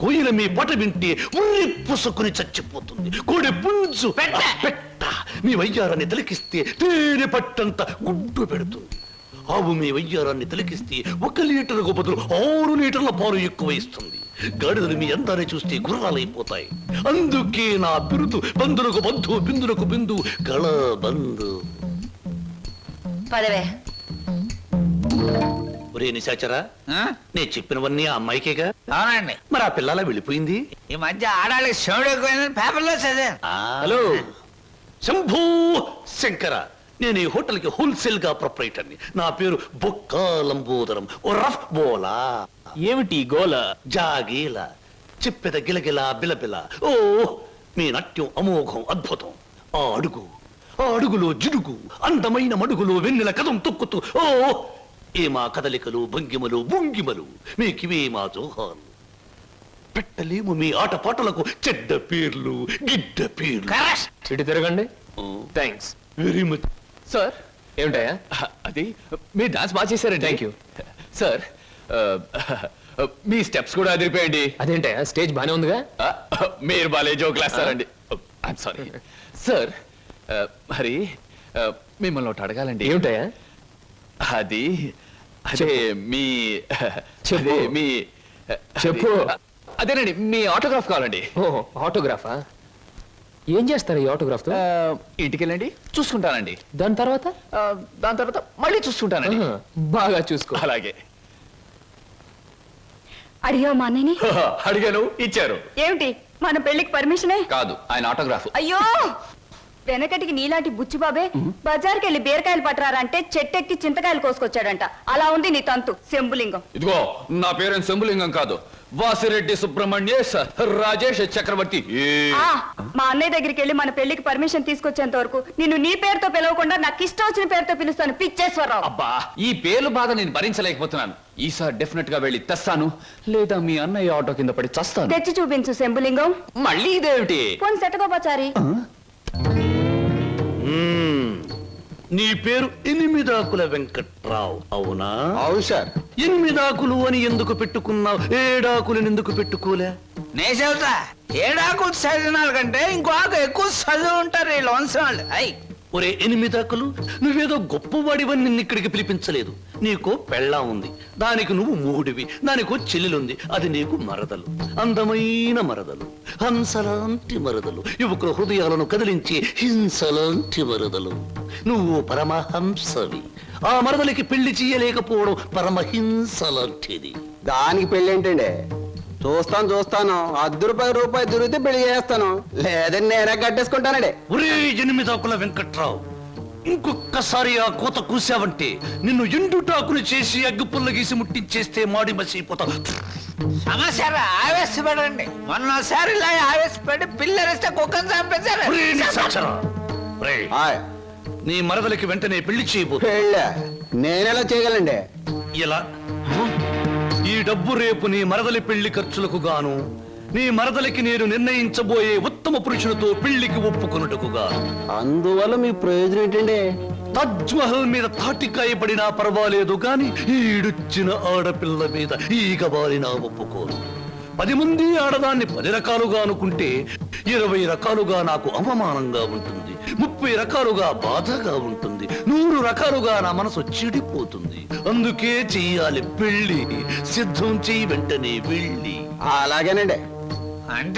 కోయిల మీ పాట వింటే ఉర్రి పుసుకుని చచ్చిపోతుంది. కోడి పుంజు పెట్ట మీ వయ్యారాన్ని తిలకిస్తే తేనె పట్టంత గుడ్డు పెడుతుంది. ఆవు మీ వయ్యారాన్ని తిలకిస్తే 1 లీటర్కు బదులు 6 లీటర్ల పాలు ఎక్కువ ఇస్తుంది. గాడిదలు మీ అందాన్ని చూస్తే గుర్రాలైపోతాయి. అందుకే నా బిరుదు బంధులకు బంధు బిందులకు బిందు గళ బంధు. పదవే. ఒరే నిశాచరా, నేను చెప్పినవన్నీ ఆ అమ్మాయికేగా? అవునండి. మరి ఆ పిల్లలా వెళ్ళిపోయింది. ఈ మధ్య ఆడాళ్ళకి శివుడు ఎక్కువైందని పేపర్లో చదివాను. హలో శంభూ శంకర, నేను ఈ హోటల్ కి హోల్సేల్ గా ప్రొపరేటర్ని. నా పేరు బొక్కా లంబోదరం రఫ్ బోలా. ఏమిటి గోల? జాగీల చెప్పెద గిలగిల బిలబిల. ఓ మీ నాట్యం అమోఘం అద్భుతం. ఆ అడుగులో జిడుగు, అందమైన మడుగులో వెన్నెల కథం తొక్కుతూ. ఓ ఏ మా కదలికలు భంగిమలు భుంగిమలు, మీకివే మా జోహాలు. పెట్టలేము మీ ఆటపాటలకు చెడ్డ పేర్లు గిడ్డ పేర్లు. ఇటు తిరగండి. Thanks very much sir. ఏమిటయా అది? మీరు డాన్స్ బాగా చేశారండి. Thank you sir. మీ స్టెప్స్ కూడా అదిరిపోయండి. అదేంటయా స్టేజ్ బానే ఉందిగా? మీరు బాలే జోకులు వేస్తారండి. I'm sorry sir. మరి మిమ్మల్ని ఒకటి అడగాలండి. ఏమిటయా అది? అదే మీ చెప్పు. మీ చెప్పు. అదేనండి, మీ ఆటోగ్రాఫ్ కావాలండి. ఆటోగ్రాఫా? ఏం చేస్తారు ఈ ఆటోగ్రాఫ్ తో? ఇంటికెళ్ళండి, చూసుకుంటానండి. దాని తర్వాత మళ్ళీ చూసుకుంటానండి. బాగా చూసుకో. అలాగే. అడిగావు మా అన్నయ్యని? అడిగాను, ఇచ్చారు. ఏమిటి మన పెళ్లికి పర్మిషనే? కాదు, ఆయన ఆటోగ్రాఫ్. అయ్యో, వెనకటికి నీలాంటి బుచ్చిబాబే బజార్కి వెళ్ళి బీరకాయలు పట్టరారంటే చెట్టెక్కి చింతకాయలు కోసుకొచ్చాడంట. అలా ఉంది నీ తంతు శంభులింగం. ఇదిగో, నా పేరేం శంభులింగం కాదు, వాసిరెడ్డి సుబ్రహ్మణ్యేశ్ రాజేష్ చక్రవర్తి. మా అన్నయ్య దగ్గరికి వెళ్ళి మన పెళ్లికి పర్మిషన్ తీసుకొచ్చేంత వరకు నిన్ను నీ పేరుతో పిలవకుండా నాకు ఇష్టం వచ్చిన పేరుతో పిలుస్తాను. పిచ్చేశ్వరరావు. అబ్బా, ఈ పేర్లు బాధ నేను భరించలేకపోతున్నాను. ఈసారి డెఫినెట్ గా వెళ్ళి తెస్తాను, లేదా మీ అన్నయ్య ఆటో కింద పడి చస్తాను. తెచ్చి చూపించు శంభులింగం. మళ్ళీ ఇదేమిటి? పోని సెటగోపచారి. నీ పేరు 8 ఆకుల వెంకట్రావు అవునా? అవును సార్. 8 ఆకులు అని ఎందుకు పెట్టుకున్నావు? 7 ఆకులను ఎందుకు పెట్టుకోలే? నే చెబుతా, 7 ఆకులు చదివిన కంటే ఇంకో ఆకు ఎక్కువ చదువు ఉంటారు ఈ లోన్సనాళ్ళు. అయ్యి ఒరే 8 ఆకులు, నువ్వేదో గొప్పవాడివని నిన్ను ఇక్కడికి పిలిపించలేదు. నీకో పెళ్ళాం ఉంది, దానికి నువ్వు మూడివి. దానికో చెల్లెలుంది, అది నీకు మరదలు. అందమైన మరదలు, హంసలాంటి మరదలు, యువకుల హృదయాలను కదిలించి హింసలాంటి మరదలు. నువ్వు పరమహంసవి. ఆ మరదలికి పెళ్లి చేయలేకపోవడం పరమహింస లాంటిది. దానికి పెళ్లి ఏంటండి? చూస్తాను ₹10 దొరికితే పెళ్లి చేస్తాను, లేదని నేనే కట్టేసుకుంటానండి. ఒరే 8 ఆకుల వెంకట్రావు, ఇంకొక్కసారి ఆ కోత కూసావంటే నిన్ను ఎండుటాకులు చేసి అగ్గిపుల్ల గీసి ముట్టించేస్తే మాడి మసిపోతావు. సమస్య ఆవేశపడండి. మొన్నసారి ఇలా ఆవేశపడి పిల్లరిస్తే కుక్కను చంపేశారు. ఒరే నిశాచరా, ఒరే, నీ మరదలికి వెంటనే పెళ్లి చేయబో. పెళ్ళా? నేనెలా చేయగలండి? ఇలా ఈ డబ్బు రేపు నీ మరదలి పెళ్లి ఖర్చులకు గాను, నీ మరదలికి నేను నిర్ణయించబోయే ఉత్తమ పురుషులతో పెళ్లికి ఒప్పుకొనుటకు గాను. అందువల్ల మీ ప్రయోజనం ఏంటండి? తాజ్ మహల్ మీద తాటికాయ పడినా పర్వాలేదు గాని ఈడుచ్చిన ఆడపిల్ల మీద ఈగ బారినా ఒప్పుకోను. 10 మంది ఆడదాన్ని 10 రకాలుగా అనుకుంటే 20 రకాలుగా నాకు అవమానంగా ఉంటుంది, 30 రకాలుగా బాధగా ఉంటుంది, 100 రకాలుగా నా మనసు చెడిపోతుంది. అందుకే చెయ్యాలి పెళ్లి. సిద్ధం చెయ్యి, వెంటనే వెళ్ళి. అలాగేనండి. అంటే